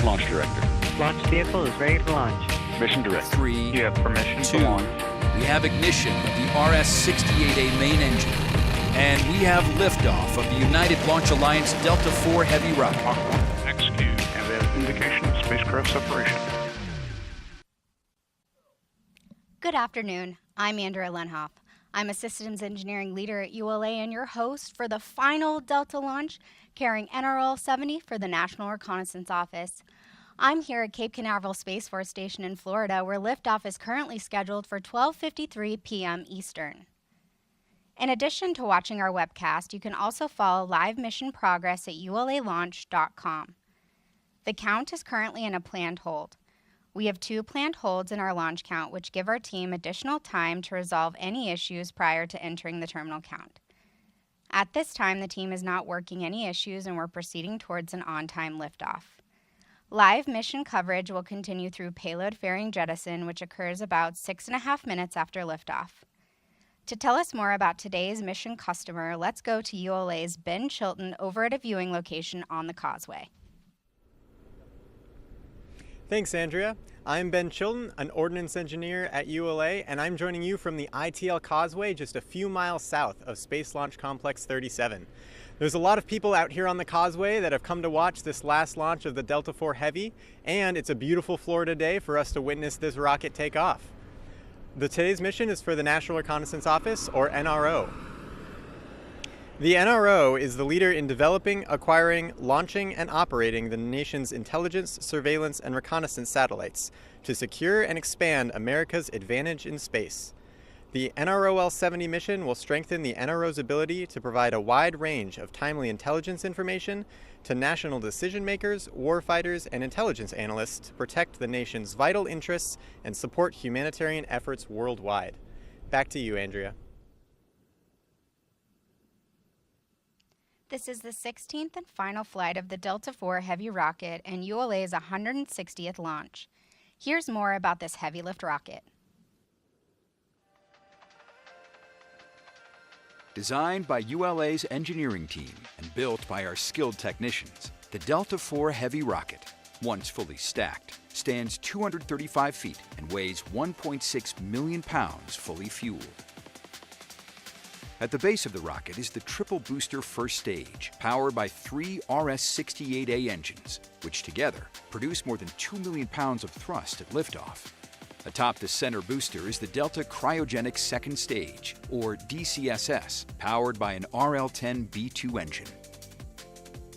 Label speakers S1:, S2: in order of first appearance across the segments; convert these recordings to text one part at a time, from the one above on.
S1: Launch Director.
S2: Launch vehicle is ready to launch.
S1: Mission Director.
S3: 3,
S2: You have permission
S3: 2.
S2: to launch.
S3: We have ignition of the RS-68A main engine. And we have liftoff of the United Launch Alliance Delta IV Heavy rocket.
S1: Mach 1, execute, and we have indication of spacecraft separation.
S4: Good afternoon. I'm Andrea Lenhoff. I'm a systems engineering leader at ULA and your host for the final Delta launch carrying nrol 70 for the National Reconnaissance Office. I'm here at Cape Canaveral Space Force Station in Florida, where liftoff is currently scheduled for 12:53 p.m. Eastern. In addition to watching our webcast, you can also follow live mission progress at ulalaunch.com. The count is currently in a planned hold. We have 2 planned holds in our launch count, which give our team additional time to resolve any issues prior to entering the terminal count. At this time, the team is not working any issues and we're proceeding towards an on-time liftoff. Live mission coverage will continue through payload fairing jettison, which occurs about 6.5 minutes after liftoff. To tell us more about today's mission customer, let's go to ULA's Ben Chilton over at a viewing location on the causeway.
S5: Thanks, Andrea. I'm Ben Chilton, an ordnance engineer at ULA, and I'm joining you from the ITL Causeway just a few miles south of Space Launch Complex 37. There's a lot of people out here on the causeway that have come to watch this last launch of the Delta IV Heavy, and it's a beautiful Florida day for us to witness this rocket take off. Today's mission is for the National Reconnaissance Office, or NRO. The NRO is the leader in developing, acquiring, launching, and operating the nation's intelligence, surveillance, and reconnaissance satellites to secure and expand America's advantage in space. The NROL-70 mission will strengthen the NRO's ability to provide a wide range of timely intelligence information to national decision makers, warfighters, and intelligence analysts to protect the nation's vital interests and support humanitarian efforts worldwide. Back to you, Andrea.
S4: This is the 16th and final flight of the Delta IV Heavy rocket and ULA's 160th launch. Here's more about this heavy lift rocket.
S3: Designed by ULA's engineering team and built by our skilled technicians, the Delta IV Heavy rocket, once fully stacked, stands 235 feet and weighs 1.6 million pounds fully fueled. At the base of the rocket is the triple booster first stage, powered by 3 RS-68A engines, which together produce more than 2 million pounds of thrust at liftoff. Atop the center booster is the Delta Cryogenic Second Stage, or DCSS, powered by an RL-10B2 engine.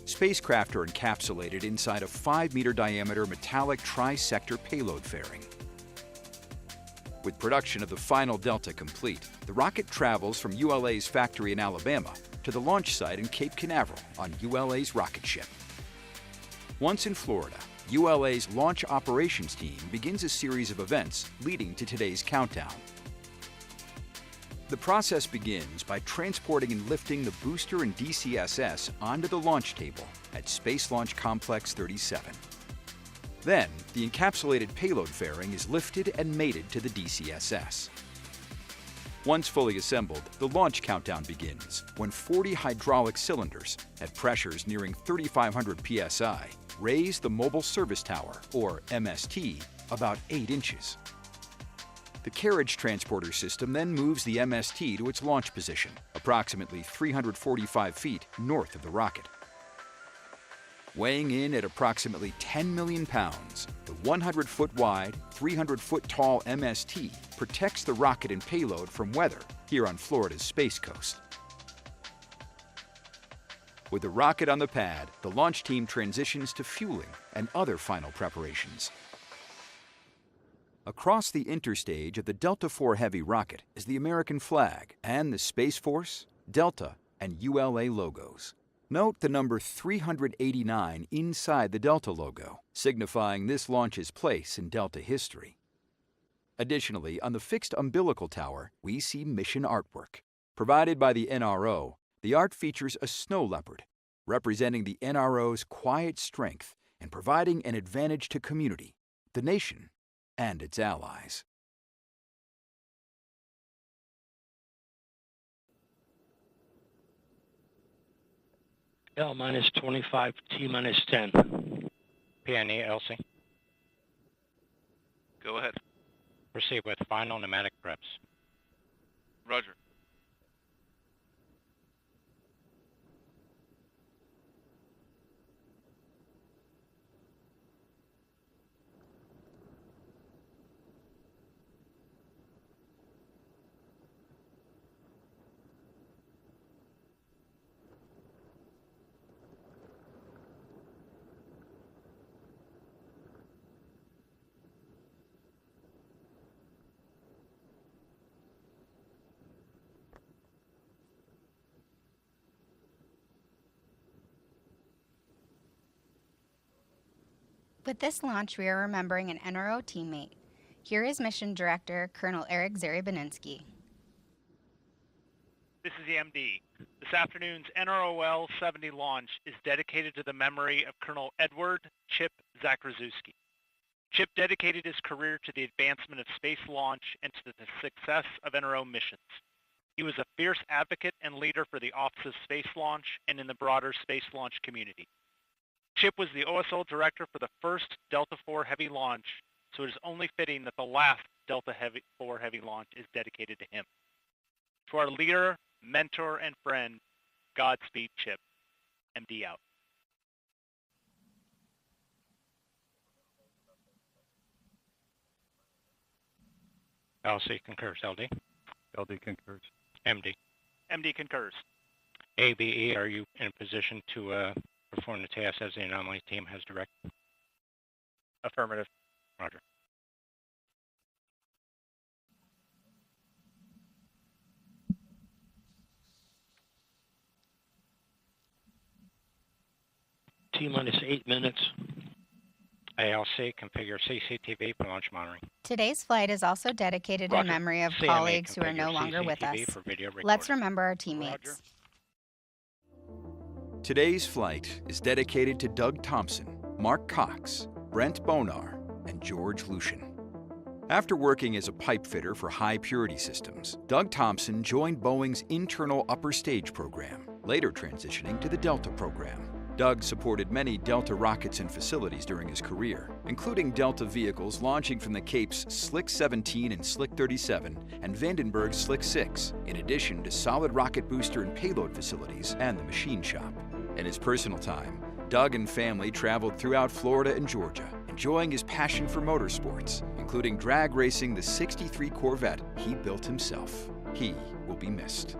S3: Spacecraft are encapsulated inside a 5-meter diameter metallic tri-sector payload fairing. With production of the final Delta complete, the rocket travels from ULA's factory in Alabama to the launch site in Cape Canaveral on ULA's rocket ship. Once in Florida, ULA's launch operations team begins a series of events leading to today's countdown. The process begins by transporting and lifting the booster and DCSS onto the launch table at Space Launch Complex 37. Then, the encapsulated payload fairing is lifted and mated to the DCSS. Once fully assembled, the launch countdown begins when 40 hydraulic cylinders at pressures nearing 3,500 psi raise the Mobile Service Tower, or MST, about 8 inches. The carriage transporter system then moves the MST to its launch position, approximately 345 feet north of the rocket. Weighing in at approximately 10 million pounds, the 100-foot wide, 300-foot tall MST protects the rocket and payload from weather here on Florida's Space Coast. With the rocket on the pad, the launch team transitions to fueling and other final preparations. Across the interstage of the Delta IV Heavy rocket is the American flag and the Space Force, Delta, and ULA logos. Note the number 389 inside the Delta logo, signifying this launch's place in Delta history. Additionally, on the fixed umbilical tower, we see mission artwork. Provided by the NRO, the art features a snow leopard, representing the NRO's quiet strength and providing an advantage to community, the nation, and its allies.
S6: L minus 25, T minus 10. PNE LC.
S1: Go ahead.
S6: Proceed with final pneumatic preps.
S1: Roger.
S4: With this launch, we are remembering an NRO teammate. Here is Mission Director Colonel Eric Zaribaninski.
S7: This is the MD. This afternoon's NROL 70 launch is dedicated to the memory of Colonel Edward Chip Zakrzewski. Chip dedicated his career to the advancement of space launch and to the success of NRO missions. He was a fierce advocate and leader for the Office of Space Launch and in the broader space launch community. Chip was the OSL director for the first Delta IV Heavy launch, so it is only fitting that the last Delta IV Heavy launch is dedicated to him. To our leader, mentor, and friend, Godspeed, Chip. MD out.
S6: LC concurs. LD.
S1: LD concurs.
S6: MD.
S7: MD concurs.
S6: ABE, are you in a position to perform the task as the anomaly team has directed?
S7: Affirmative.
S6: Roger.
S8: T-minus 8 minutes.
S6: ALC, configure CCTV for launch monitoring.
S4: Today's flight is also dedicated in
S6: Roger.
S4: memory of
S6: CME,
S4: colleagues who are no
S6: configure
S4: longer with us.
S6: CCTV for video
S4: Let's
S6: recording.
S4: remember our teammates.
S7: Roger.
S3: Today's flight is dedicated to Doug Thompson, Mark Cox, Brent Bonar, and George Lucian. After working as a pipe fitter for high-purity systems, Doug Thompson joined Boeing's internal upper stage program, later transitioning to the Delta program. Doug supported many Delta rockets and facilities during his career, including Delta vehicles launching from the Cape's Slick 17 and Slick 37 and Vandenberg's Slick 6, in addition to solid rocket booster and payload facilities and the machine shop. In his personal time, Doug and family traveled throughout Florida and Georgia, enjoying his passion for motorsports, including drag racing the '63 Corvette he built himself. He will be missed.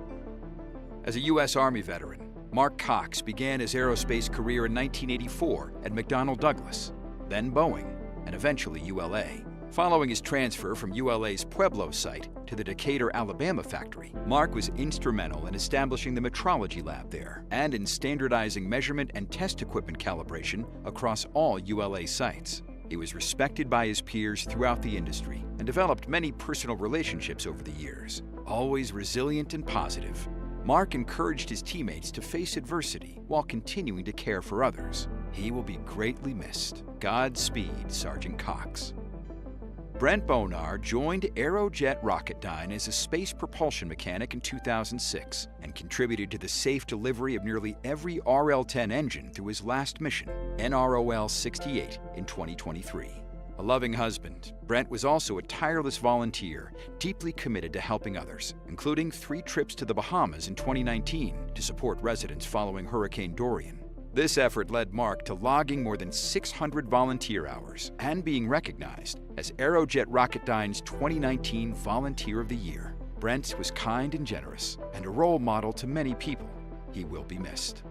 S3: As a U.S. Army veteran, Mark Cox began his aerospace career in 1984 at McDonnell Douglas, then Boeing, and eventually ULA. Following his transfer from ULA's Pueblo site to the Decatur, Alabama factory, Mark was instrumental in establishing the metrology lab there and in standardizing measurement and test equipment calibration across all ULA sites. He was respected by his peers throughout the industry and developed many personal relationships over the years, always resilient and positive. Mark encouraged his teammates to face adversity while continuing to care for others. He will be greatly missed. Godspeed, Sergeant Cox. Brent Bonar joined Aerojet Rocketdyne as a space propulsion mechanic in 2006 and contributed to the safe delivery of nearly every RL-10 engine through his last mission, NROL 68, in 2023. A loving husband, Brent was also a tireless volunteer, deeply committed to helping others, including 3 trips to the Bahamas in 2019 to support residents following Hurricane Dorian. This effort led Mark to logging more than 600 volunteer hours and being recognized as Aerojet Rocketdyne's 2019 Volunteer of the Year. Brent was kind and generous and a role model to many people. He will be missed.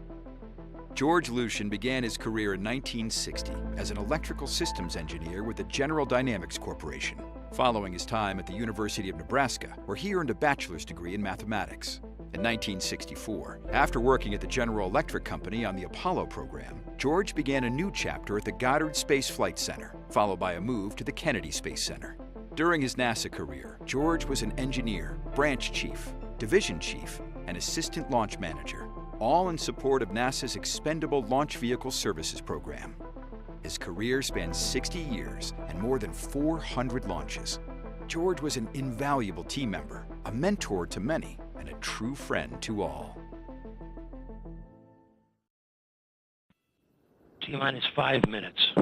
S3: George Lucian began his career in 1960 as an electrical systems engineer with the General Dynamics Corporation, following his time at the University of Nebraska, where he earned a bachelor's degree in mathematics. In 1964, after working at the General Electric Company on the Apollo program, George began a new chapter at the Goddard Space Flight Center, followed by a move to the Kennedy Space Center. During his NASA career, George was an engineer, branch chief, division chief, and assistant launch manager, all in support of NASA's Expendable Launch Vehicle Services program. His career spanned 60 years and more than 400 launches. George was an invaluable team member, a mentor to many, and a true friend to all.
S8: T-minus 5 minutes.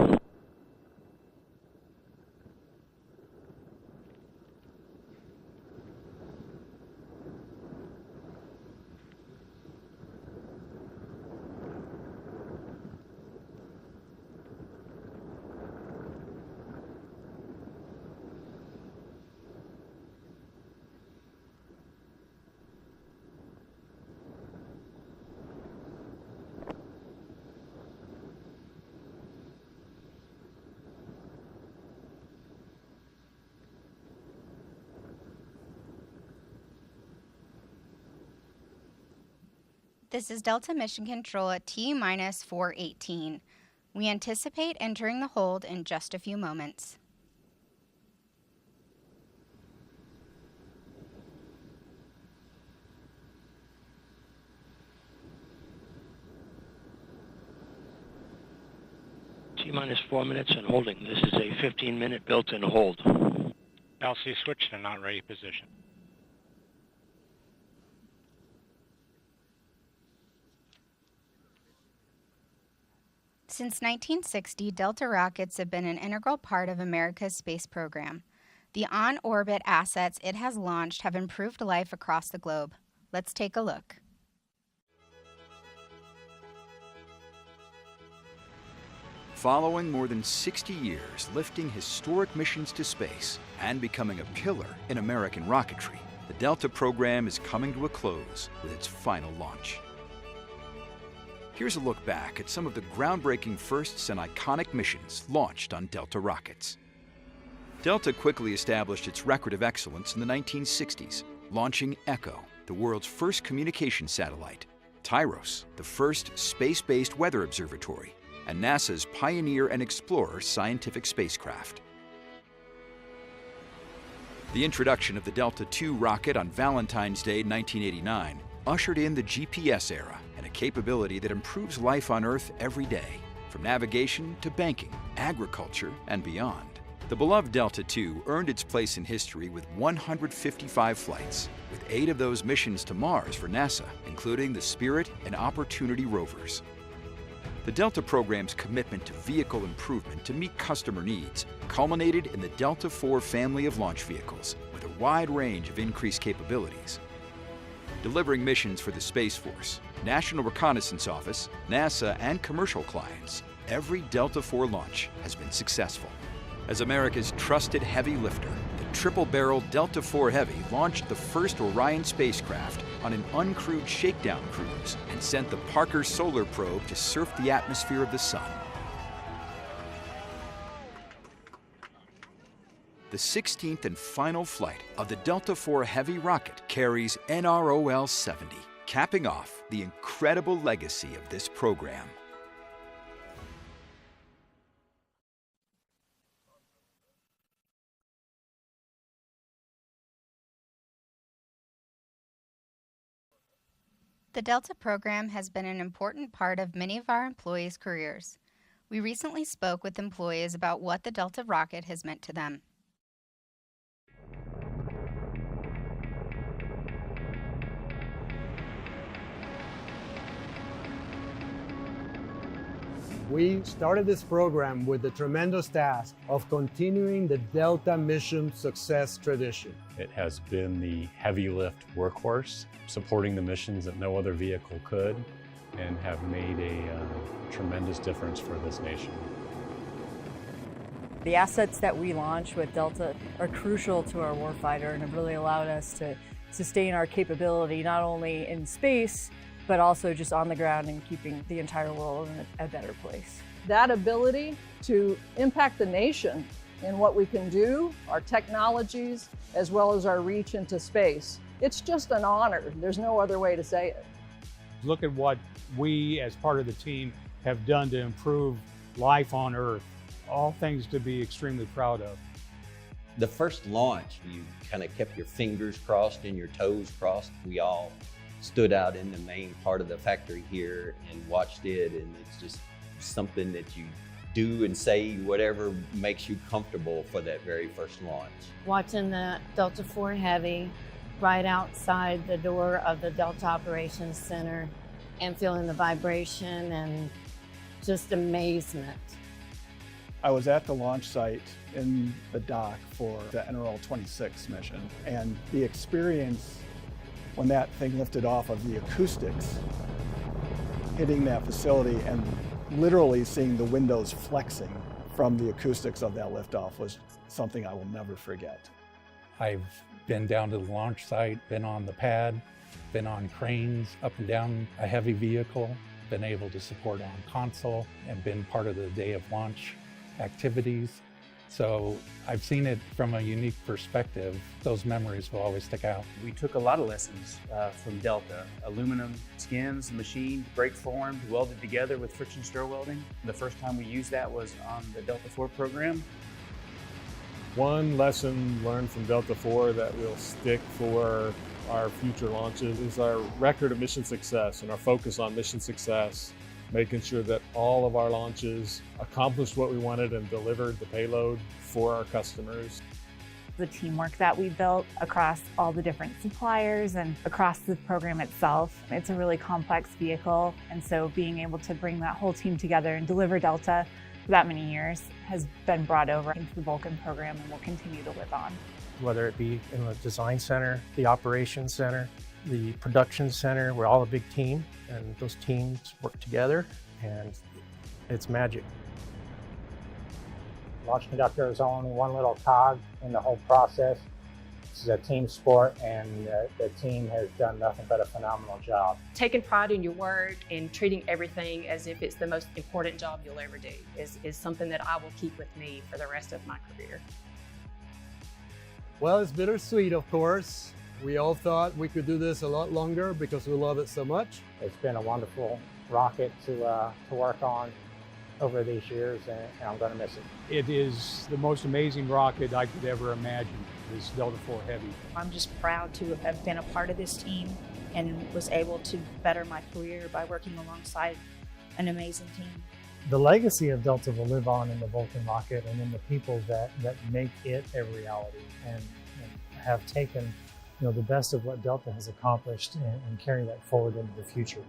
S4: This is Delta Mission Control at T-minus 418. We anticipate entering the hold in just a few moments.
S8: T-minus 4 minutes and holding. This is a 15-minute built-in hold.
S6: LC switch to not ready position.
S4: Since 1960, Delta rockets have been an integral part of America's space program. The on-orbit assets it has launched have improved life across the globe. Let's take a look.
S3: Following more than 60 years lifting historic missions to space and becoming a pillar in American rocketry, the Delta program is coming to a close with its final launch. Here's a look back at some of the groundbreaking firsts and iconic missions launched on Delta rockets. Delta quickly established its record of excellence in the 1960s, launching Echo, the world's first communication satellite, Tyros, the first space-based weather observatory, and NASA's Pioneer and Explorer scientific spacecraft. The introduction of the Delta II rocket on Valentine's Day 1989 ushered in the GPS era and a capability that improves life on Earth every day, from navigation to banking, agriculture, and beyond. The beloved Delta II earned its place in history with 155 flights, with 8 of those missions to Mars for NASA, including the Spirit and Opportunity rovers. The Delta program's commitment to vehicle improvement to meet customer needs culminated in the Delta IV family of launch vehicles with a wide range of increased capabilities. Delivering missions for the Space Force, National Reconnaissance Office, NASA, and commercial clients, every Delta IV launch has been successful. As America's trusted heavy lifter, the triple-barreled Delta IV Heavy launched the first Orion spacecraft on an uncrewed shakedown cruise and sent the Parker Solar Probe to surf the atmosphere of the Sun. The 16th and final flight of the Delta IV Heavy rocket carries nrol 70, capping off the incredible legacy of this program.
S4: The Delta program has been an important part of many of our employees' careers. We recently spoke with employees about what the Delta rocket has meant to them.
S9: We started this program with the tremendous task of continuing the Delta mission success tradition.
S10: It has been the heavy lift workhorse, supporting the missions that no other vehicle could, and have made a tremendous difference for this nation.
S11: The assets that we launch with Delta are crucial to our warfighter and have really allowed us to sustain our capability not only in space, but also just on the ground and keeping the entire world in a better place.
S12: That ability to impact the nation in what we can do, our technologies, as well as our reach into space. It's just an honor. There's no other way to say it.
S13: Look at what we as part of the team have done to improve life on Earth. All things to be extremely proud of.
S14: The first launch, you kind of kept your fingers crossed and your toes crossed. We all stood out in the main part of the factory here and watched it, and it's just something that you do and say whatever makes you comfortable for that very first launch.
S15: Watching the Delta IV Heavy right outside the door of the Delta Operations Center and feeling the vibration and just amazement.
S16: I was at the launch site in the dock for the nrol 26 mission, and the experience when that thing lifted off of the acoustics, hitting that facility and literally seeing the windows flexing from the acoustics of that liftoff was something I will never forget.
S17: I've been down to the launch site, been on the pad, been on cranes up and down a heavy vehicle, been able to support on console, and been part of the day of launch activities. So I've seen it from a unique perspective. Those memories will always stick out.
S18: We took a lot of lessons from Delta. Aluminum skins, machined, brake formed, welded together with friction stir welding. The first time we used that was on the Delta IV program.
S19: One lesson learned from Delta IV that will stick for our future launches is our record of mission success and our focus on mission success, making sure that all of our launches accomplished what we wanted and delivered the payload for our customers.
S20: The teamwork that we built across all the different suppliers and across the program itself. It's a really complex vehicle, and so being able to bring that whole team together and deliver Delta for that many years has been brought over into the Vulcan program and will continue to live on.
S21: Whether it be in the design center, the operations center, the production center, we're all a big team, and those teams work together, and it's magic.
S22: Launch conductor is only one little cog in the whole process. This is a team sport, and the team has done nothing but a phenomenal job.
S23: Taking pride in your work and treating everything as if it's the most important job you'll ever do is something that I will keep with me for the rest of my career.
S9: Well, it's bittersweet, of course. We all thought we could do this a lot longer because we love it so much.
S22: It's been a wonderful rocket to work on over these years, and I'm going to miss it.
S13: It is the most amazing rocket I could ever imagine, this Delta IV Heavy.
S24: I'm just proud to have been a part of this team and was able to better my career by working alongside an amazing team.
S22: The legacy of Delta will live on in the Vulcan rocket and in the people that make it a reality and have taken the best of what Delta has accomplished and carry that forward into the future.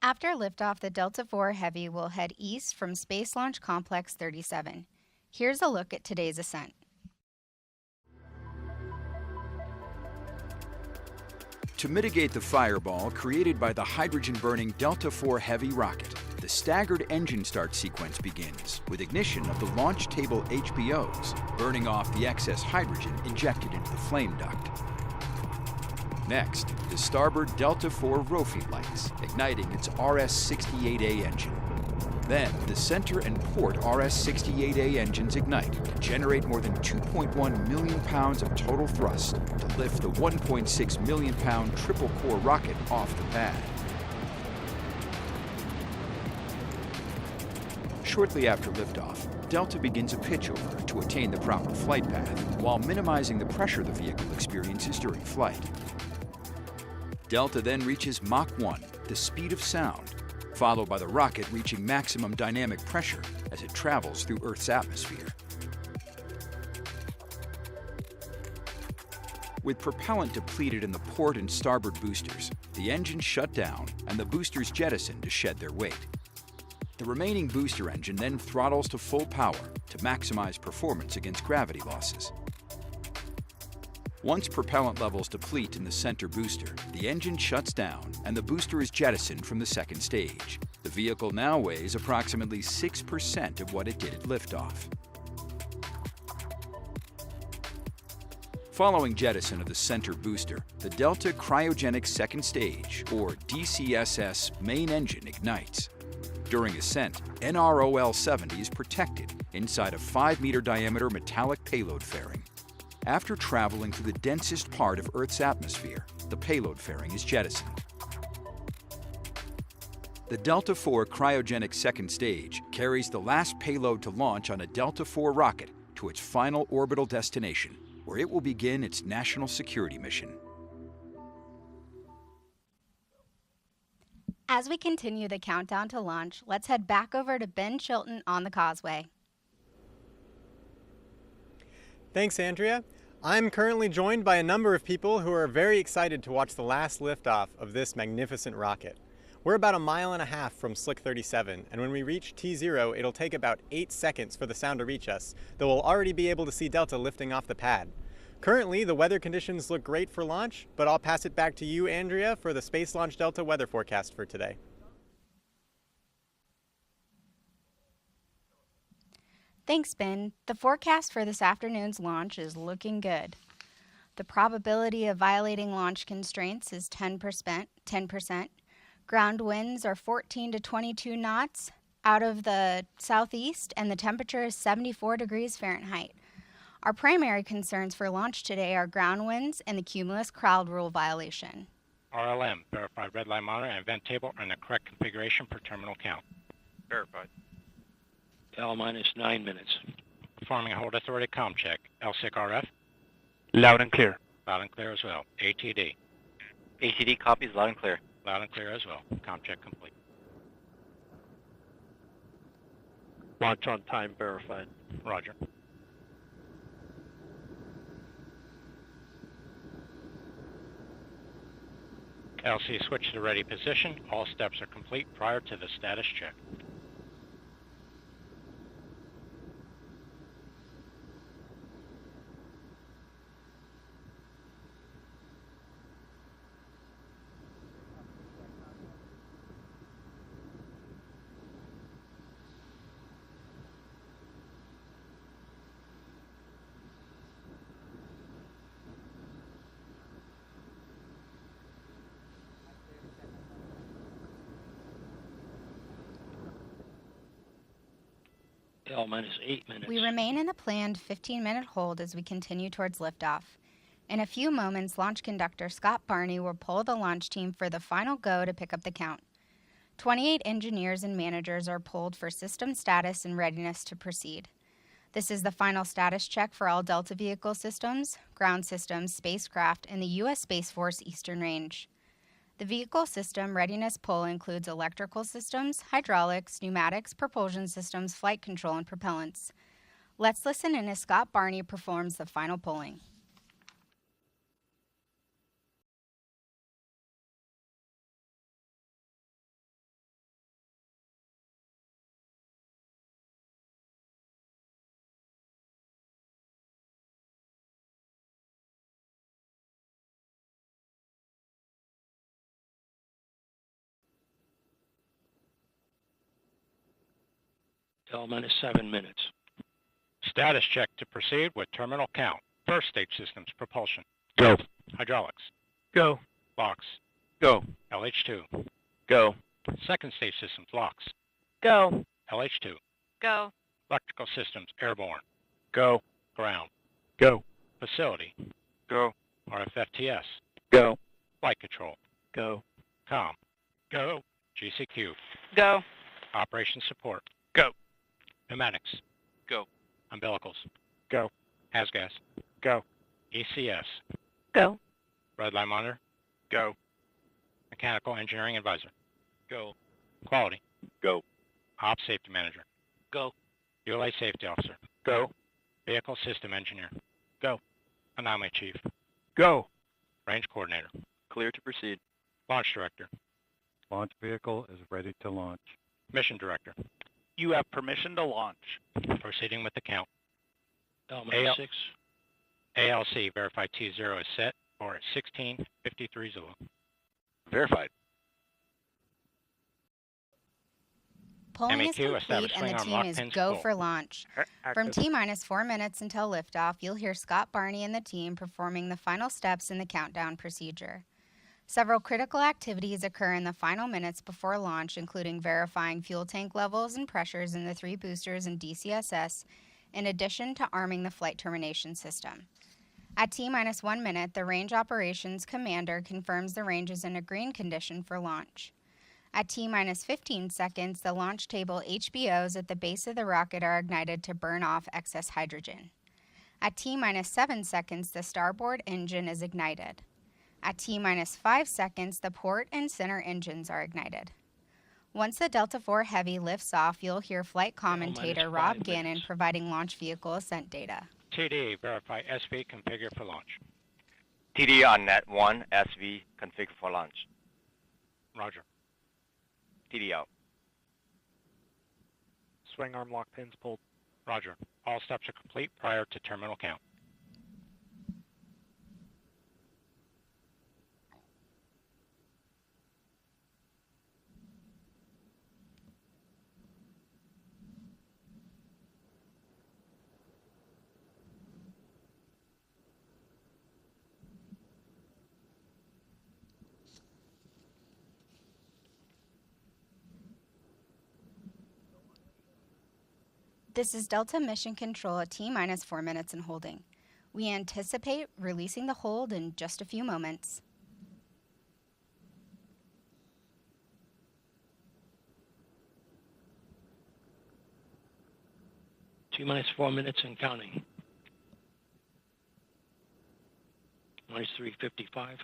S4: After liftoff, the Delta IV Heavy will head east from Space Launch Complex 37. Here's a look at today's ascent.
S3: To mitigate the fireball created by the hydrogen-burning Delta IV Heavy rocket, the staggered engine start sequence begins with ignition of the launch table HPOs, burning off the excess hydrogen injected into the flame duct. Next, the starboard Delta IV ROFI lights, igniting its RS-68A engine. Then, the center and port RS-68A engines ignite to generate more than 2.1 million pounds of total thrust to lift the 1.6 million pound triple-core rocket off the pad. Shortly after liftoff, Delta begins a pitchover to attain the proper flight path while minimizing the pressure the vehicle experiences during flight. Delta then reaches Mach 1, the speed of sound, followed by the rocket reaching maximum dynamic pressure as it travels through Earth's atmosphere. With propellant depleted in the port and starboard boosters, the engines shut down and the boosters jettisoned to shed their weight. The remaining booster engine then throttles to full power to maximize performance against gravity losses. Once propellant levels deplete in the center booster, the engine shuts down and the booster is jettisoned from the second stage. The vehicle now weighs approximately 6% of what it did at liftoff. Following jettison of the center booster, the Delta Cryogenic Second Stage, or DCSS, main engine ignites. During ascent, nrol 70 is protected inside a 5-meter diameter metallic payload fairing. After traveling through the densest part of Earth's atmosphere, the payload fairing is jettisoned. The Delta IV Cryogenic Second Stage carries the last payload to launch on a Delta IV rocket to its final orbital destination, where it will begin its national security mission.
S4: As we continue the countdown to launch, let's head back over to Ben Chilton on the Causeway.
S5: Thanks, Andrea. I'm currently joined by a number of people who are very excited to watch the last liftoff of this magnificent rocket. We're about 1.5 miles from Slick 37, and when we reach T0, it'll take about 8 seconds for the sound to reach us, though we'll already be able to see Delta lifting off the pad. Currently, the weather conditions look great for launch, but I'll pass it back to you, Andrea, for the Space Launch Delta weather forecast for today.
S4: Thanks, Ben. The forecast for this afternoon's launch is looking good. The probability of violating launch constraints is 10%. Ground winds are 14 to 22 knots out of the southeast, and the temperature is 74 degrees Fahrenheit. Our primary concerns for launch today are ground winds and the cumulus crowd rule violation.
S6: RLM, verify red line monitor and vent table are in the correct configuration for terminal count.
S1: Verified. L minus 9 minutes.
S6: Performing a hold authority comm check. LSIC RF.
S1: Loud and clear.
S6: Loud and clear as well. ATD.
S1: ATD copies loud and clear.
S6: Loud and clear as well. Comm check complete.
S1: Launch on time verified.
S6: Roger. LC switch to ready position. All steps are complete prior to the status check.
S1: L minus 8 minutes.
S4: We remain in the planned 15-minute hold as we continue towards liftoff. In a few moments, launch conductor Scott Barney will pull the launch team for the final go to pick up the count. 28 engineers and managers are pulled for system status and readiness to proceed. This is the final status check for all Delta vehicle systems, ground systems, spacecraft, and the U.S. Space Force Eastern Range. The vehicle system readiness pull includes electrical systems, hydraulics, pneumatics, propulsion systems, flight control, and propellants. Let's listen in as Scott Barney performs the final pulling.
S1: L minus 7 minutes.
S6: Status check to proceed with terminal count. First stage systems, propulsion.
S1: Go.
S6: Hydraulics.
S1: Go.
S6: Locks.
S1: Go.
S6: LH2.
S1: Go.
S6: Second stage systems, locks.
S1: Go.
S6: LH2.
S1: Go.
S6: Electrical systems, airborne.
S1: Go.
S6: Ground.
S1: Go.
S6: Facility.
S1: Go.
S6: RFFTS.
S1: Go.
S6: Flight control.
S1: Go.
S6: COM. Go. GCQ.
S1: Go.
S6: Operation support.
S1: Go.
S6: Pneumatics.
S1: Go.
S6: Umbilicals.
S1: Go.
S6: HASGAS.
S1: Go.
S6: ECS.
S1: Go.
S6: Red line monitor.
S1: Go.
S6: Mechanical engineering advisor.
S1: Go.
S6: Quality.
S1: Go.
S6: Ops safety manager.
S1: Go.
S6: ULA safety officer.
S1: Go.
S6: Vehicle system engineer.
S1: Go.
S6: Anomaly chief.
S1: Go.
S6: Range coordinator.
S1: Clear to proceed.
S6: Launch director.
S2: Launch vehicle is ready to launch.
S6: Mission director.
S1: You have permission to launch.
S6: Proceeding with the count.
S1: L minus 6.
S6: ALC verify T0 is set or at 16:53 Zulu.
S1: Verified.
S4: Pulling is
S6: MEQ,
S4: complete
S6: establish
S4: and the
S6: swing arm
S4: team
S6: lock
S4: is
S6: pins
S4: go
S6: full.
S4: for launch. From T-minus 4 minutes until liftoff, you'll hear Scott Barney and the team performing the final steps in the countdown procedure. Several critical activities occur in the final minutes before launch, including verifying fuel tank levels and pressures in the 3 boosters and DCSS, in addition to arming the flight termination system. At T-minus 1 minute, the Range Operations Commander confirms the range is in a green condition for launch. At T-minus 15 seconds, the launch table HBOs at the base of the rocket are ignited to burn off excess hydrogen. At T-minus 7 seconds, the starboard engine is ignited. At T-minus 5 seconds, the port and center engines are ignited. Once the Delta IV Heavy lifts off, you'll hear flight commentator Rob Gannon providing launch vehicle ascent data.
S6: TD, verify SV configure for launch.
S7: TD on net 1, SV configure for launch.
S6: Roger.
S7: TD out.
S6: Swing arm lock pins pulled. Roger. All steps are complete prior to terminal count.
S4: This is Delta Mission Control at T-minus 4 minutes and holding. We anticipate releasing the hold in just a few moments.
S6: T-minus 4 minutes and counting. Minus 355.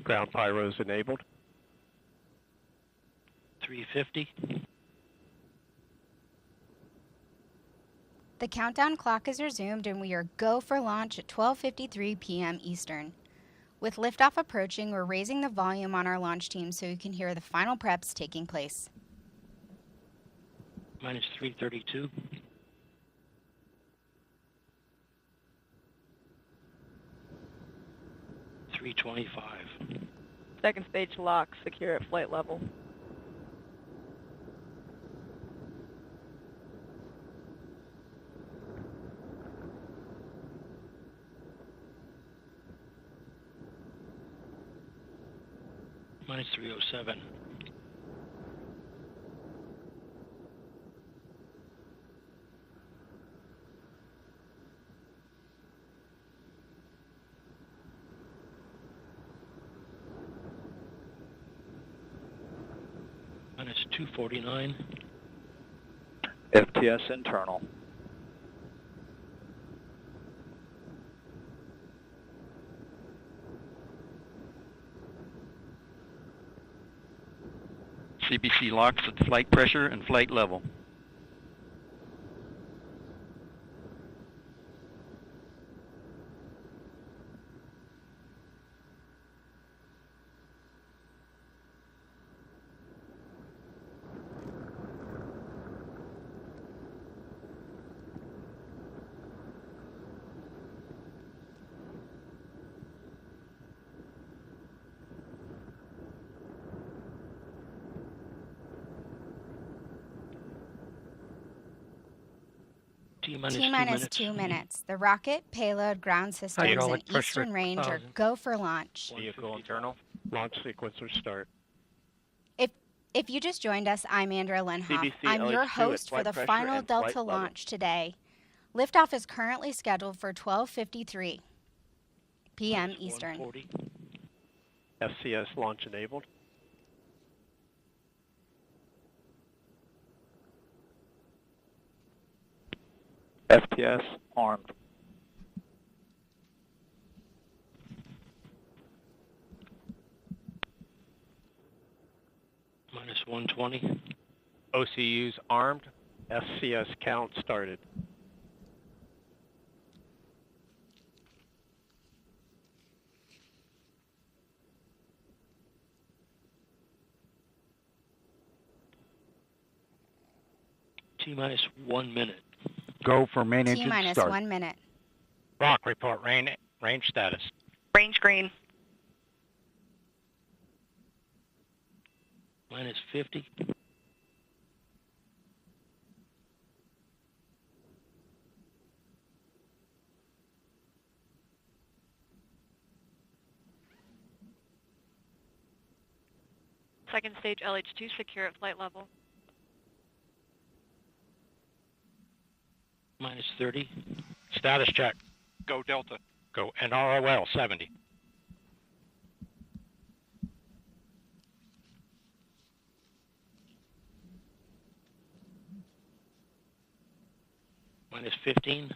S2: Ground pyros enabled.
S6: 350.
S4: The countdown clock is resumed and we are go for launch at 12:53 p.m. Eastern. With liftoff approaching, we're raising the volume on our launch team so you can hear the final preps taking place.
S6: Minus 332. $325.
S8: Second stage lock, secure at flight level.
S6: Minus 307. Minus 249.
S1: FTS internal.
S10: CBC locks at flight pressure and flight level.
S4: T-minus 2 minutes. The rocket, payload, ground systems, and eastern range are go for launch.
S7: Vehicle internal.
S2: Launch sequencer start.
S4: If you just joined us, I'm Andrea Lenhoff.
S7: CBC
S4: I'm your
S7: LH2
S4: host
S7: at
S4: for the
S7: flight pressure
S4: final
S7: and flight
S4: Delta
S7: level.
S4: launch today. Liftoff is currently scheduled for 12:53 p.m. Eastern.
S2: SCS launch enabled.
S1: FTS armed.
S6: Minus 120.
S2: OCUs armed. SCS count started.
S6: T-minus 1 minute.
S10: Go for main engine
S4: T-minus
S10: start.
S4: 1 minute.
S6: Rock, report range status.
S8: Range green.
S6: Minus 50.
S8: Second stage LH2 secure at flight level.
S6: Minus 30. Status check. Go Delta. Go nrol 70. Minus 15.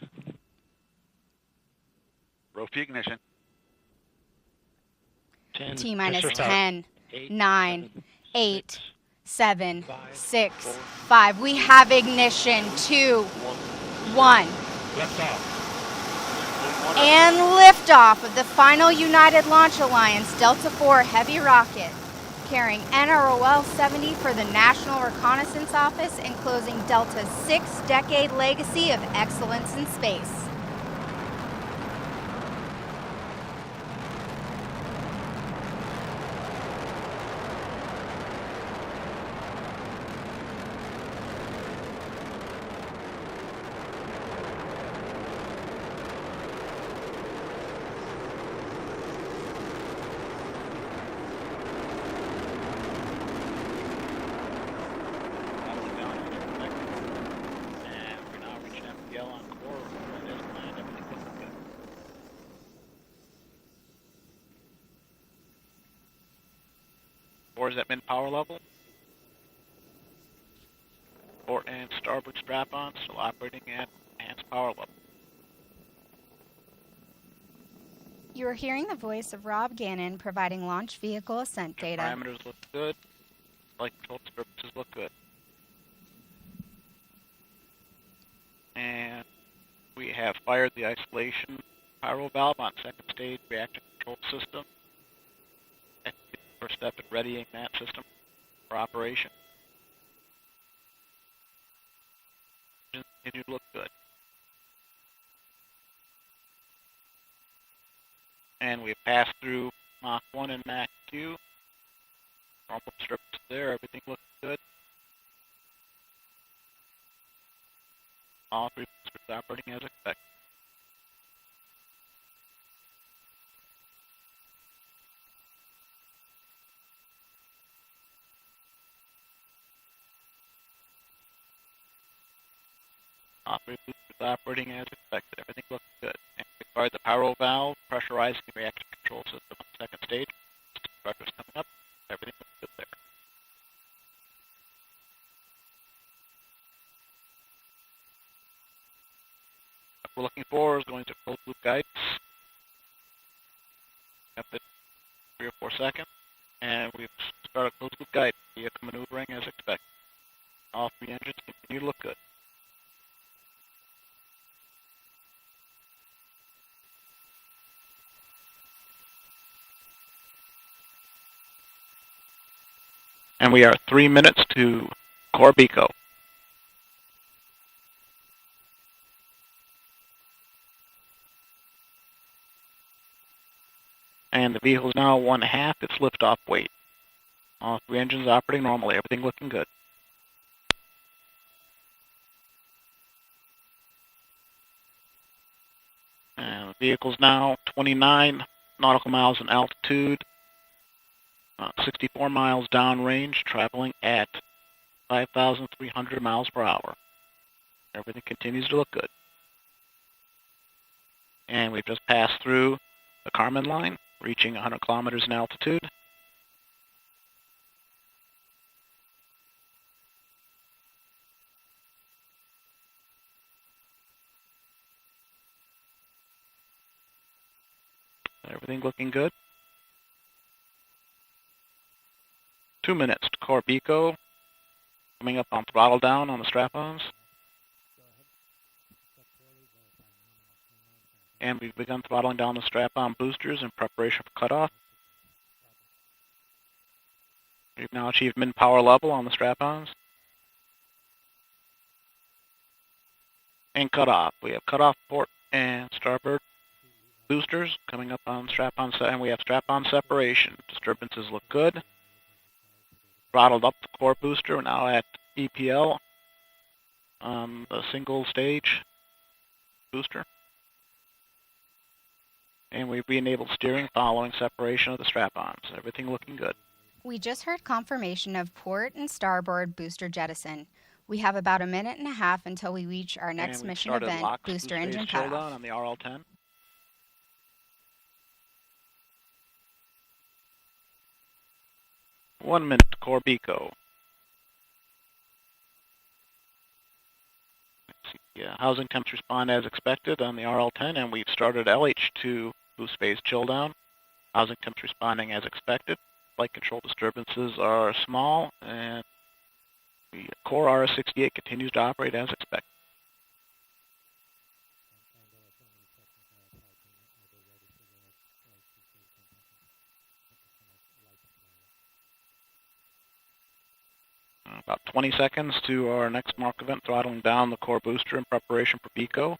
S10: Rofi ignition.
S6: 10.
S4: T-minus
S6: Pressure start.
S4: 10,
S6: 8,
S4: 9, 8, 7,
S6: 5,
S4: 6,
S6: 4,
S4: 5. We have ignition. 2, 1.
S6: Left off.
S4: And liftoff of the final United Launch Alliance Delta IV Heavy rocket, carrying nrol 70 for the National Reconnaissance Office and closing Delta's 6-decade legacy of excellence in space.
S11: 4 is at min power level. Port and starboard strap-on still operating at enhanced power level.
S4: You are hearing the voice of Rob Gannon providing launch vehicle ascent data.
S11: Parameters look good. Flight control disturbances look good. And we have fired the isolation pyro valve on second stage reactor control system. And the first step in readying that system for operation. Engines continue to look good. And we've passed through Mach 1 and Mach 2. Normal disturbances there, everything looks good. All 3 boosters operating as expected. All 3 boosters operating as expected, everything looks good. And we fired the pyro valve, pressurizing the reactor control system on the second stage. Pressure's coming up, everything looks good there. What we're looking for is going to closed loop guidance. After 3 or 4 seconds, and we've started closed loop guidance. Vehicle maneuvering as expected. All 3 engines continue to look good. And we are 3 minutes to Corbico. And the vehicle is now 1/2 its liftoff weight. All 3 engines operating normally, everything looking good. And the vehicle is now 29 nautical miles in altitude. 64 miles downrange, traveling at 5,300 miles per hour. Everything continues to look good. And we've just passed through the Kármán line, reaching 100 kilometers in altitude. Everything looking good. 2 minutes to Corbico, coming up on throttle down on the strap-ons. And we've begun throttling down the strap-on boosters in preparation for cutoff. We've now achieved min-power level on the strap-ons. And cutoff. We have cutoff port and starboard boosters coming up on strap-on, and we have strap-on separation. Disturbances look good. Throttled up the core booster. We're now at EPL on the single stage booster. And we've re-enabled steering following separation of the strap-ons. Everything looking good.
S4: We just heard confirmation of port and starboard booster jettison. We have about 1.5 minutes until we reach our next mission event, booster engine cutoff.
S11: On the RL-10. One minute to Corbico. Housing temps respond as expected on the RL-10, and we've started LH2 boost phase chill down. Housing temps responding as expected. Flight control disturbances are small, and the core RS-68 continues to operate as expected. About 20 seconds to our next mark event, throttling down the core booster in preparation for BECO.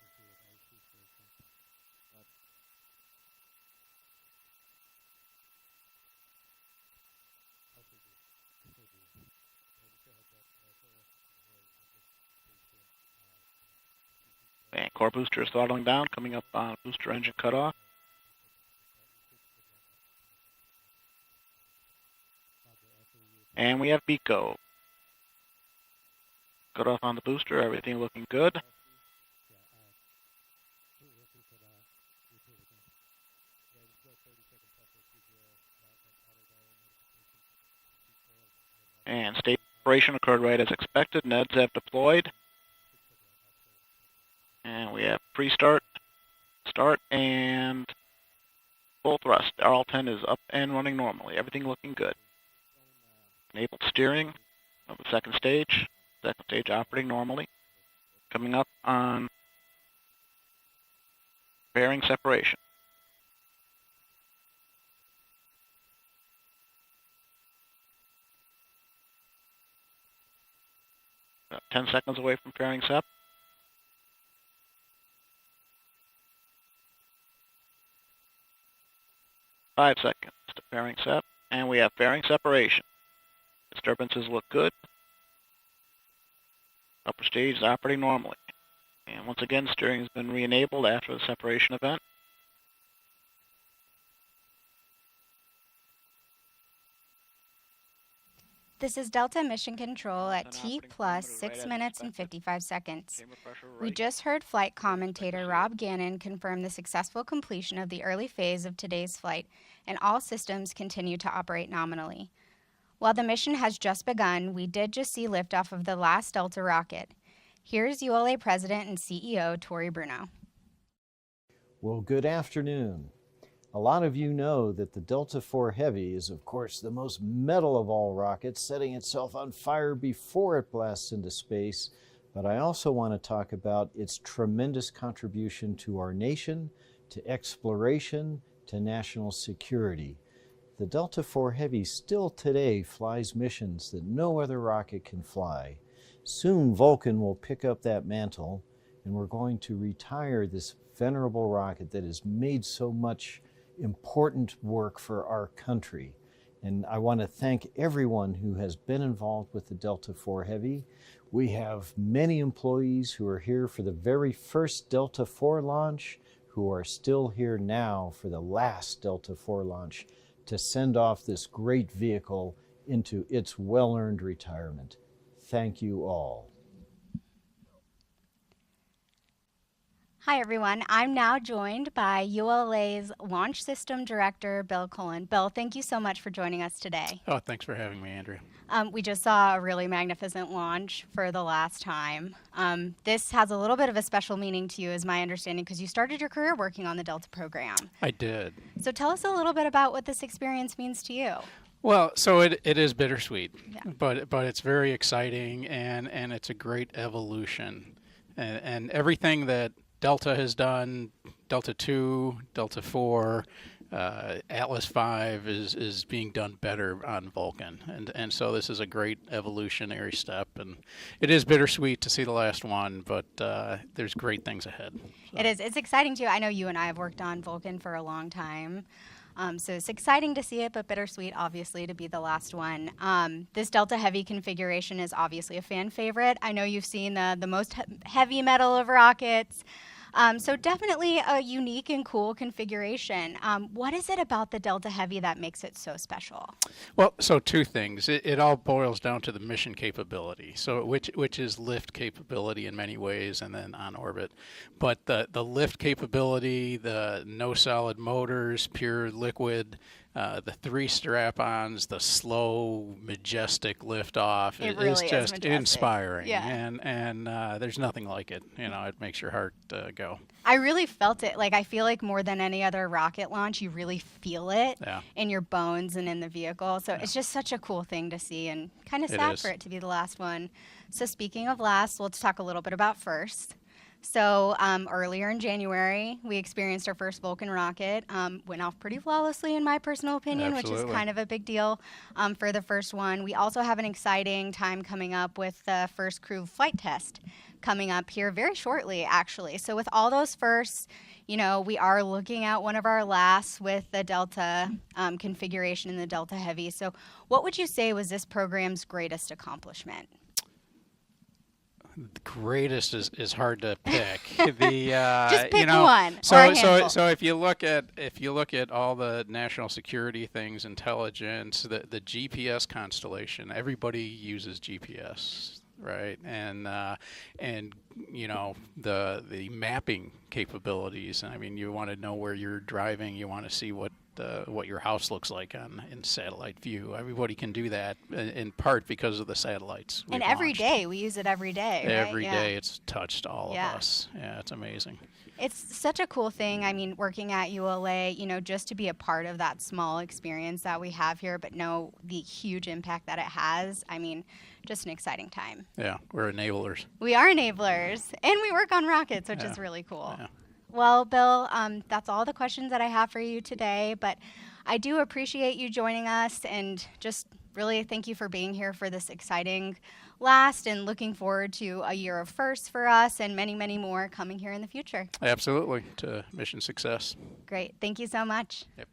S11: And core booster is throttling down, coming up on booster engine cutoff. And we have BECO. Cut off on the booster, everything looking good. And state separation occurred right as expected. NEDs have deployed. And we have pre-start, start, and full thrust. RL-10 is up and running normally. Everything looking good. Enabled steering of the second stage. Second stage operating normally. Coming up on bearing separation. About 10 seconds away from fairing sep. 5 seconds to fairing sep, and we have fairing separation. Disturbances look good. Upper stage is operating normally. And once again, steering has been re-enabled after the separation event.
S4: This is Delta Mission Control at T plus 6 minutes and 55 seconds. We just heard flight commentator Rob Gannon confirm the successful completion of the early phase of today's flight, and all systems continue to operate nominally. While the mission has just begun, we did just see liftoff of the last Delta rocket. Here's ULA President and CEO Tori Bruno.
S12: Well, good afternoon. A lot of you know that the Delta IV Heavy is, of course, the most metal of all rockets, setting itself on fire before it blasts into space. But I also want to talk about its tremendous contribution to our nation, to exploration, to national security. The Delta IV Heavy still today flies missions that no other rocket can fly. Soon Vulcan will pick up that mantle, and we're going to retire this venerable rocket that has made so much important work for our country. And I want to thank everyone who has been involved with the Delta IV Heavy. We have many employees who are here for the very first Delta IV launch, who are still here now for the last Delta IV launch to send off this great vehicle into its well-earned retirement. Thank you all.
S4: Hi, everyone. I'm now joined by ULA's Launch System Director, Bill Cullen. Bill, thank you so much for joining us today.
S2: Oh, thanks for having me, Andrea.
S4: We just saw a really magnificent launch for the last time. This has a little bit of a special meaning to you, is my understanding, because you started your career working on the Delta program.
S2: I did.
S4: So tell us a little bit about what this experience means to you.
S2: Well, so it is bittersweet,
S4: Yeah.
S2: but it's very exciting, and it's a great evolution. And everything that Delta has done, Delta 2, Delta 4, Atlas 5 is being done better on Vulcan. And so this is a great evolutionary step. And it is bittersweet to see the last one, but there's great things ahead. So.
S4: It is. It's exciting, too. I know you and I have worked on Vulcan for a long time. So it's exciting to see it, but bittersweet, obviously, to be the last one. This Delta Heavy configuration is obviously a fan favorite. I know you've seen the most heavy metal of rockets. So definitely a unique and cool configuration. What is it about the Delta Heavy that makes it so special?
S2: Well, so two things. It all boils down to the mission capability, so which is lift capability in many ways, and then on orbit. But the lift capability, the no solid motors, pure liquid, the 3 strap-ons, the slow, majestic liftoff
S4: really
S2: is just
S4: majestic.
S2: Inspiring.
S4: Yeah.
S2: And there's nothing like it. You know, it makes your heart go.
S4: I really felt it. Like, I feel like more than any other rocket launch, you really feel it in your bones and in the vehicle. So it's just such a cool thing to see, and kind of sad for it to be the last one. So speaking of last, let's talk a little bit about first. So earlier in January, we experienced our first Vulcan rocket. Went off pretty flawlessly, in my personal opinion, which is kind of a big deal for the first one. We also have an exciting time coming up with the first crew flight test coming up here very shortly, actually. So with all those firsts, you know, we are looking at one of our lasts with the Delta configuration in the Delta Heavy. So what would you say was this program's greatest accomplishment?
S2: The greatest is hard to pick.
S4: Just pick one.
S2: So if you look at all the national security things, intelligence, the GPS constellation, everybody uses GPS, right? And you know, the mapping capabilities. I mean, you want to know where you're driving. You want to see what what your house looks like in satellite view. Everybody can do that in part because of the satellites.
S4: And every day, we use it every day, right?
S2: Every day it's touched all of us. Yeah, it's amazing.
S4: It's such a cool thing. I mean, working at ULA, just to be a part of that small experience that we have here, but know the huge impact that it has. I mean, just an exciting time.
S2: Yeah, we're enablers.
S4: We are enablers, and we work on rockets, which is really cool. Yeah. Well, Bill, that's all the questions that I have for you today, but I do appreciate you joining us, and just really thank you for being here for this exciting last, and looking forward to a year of firsts for us and many, many more coming here in the future.
S2: Absolutely, to mission success.
S4: Great. Thank you so much.
S2: Yep.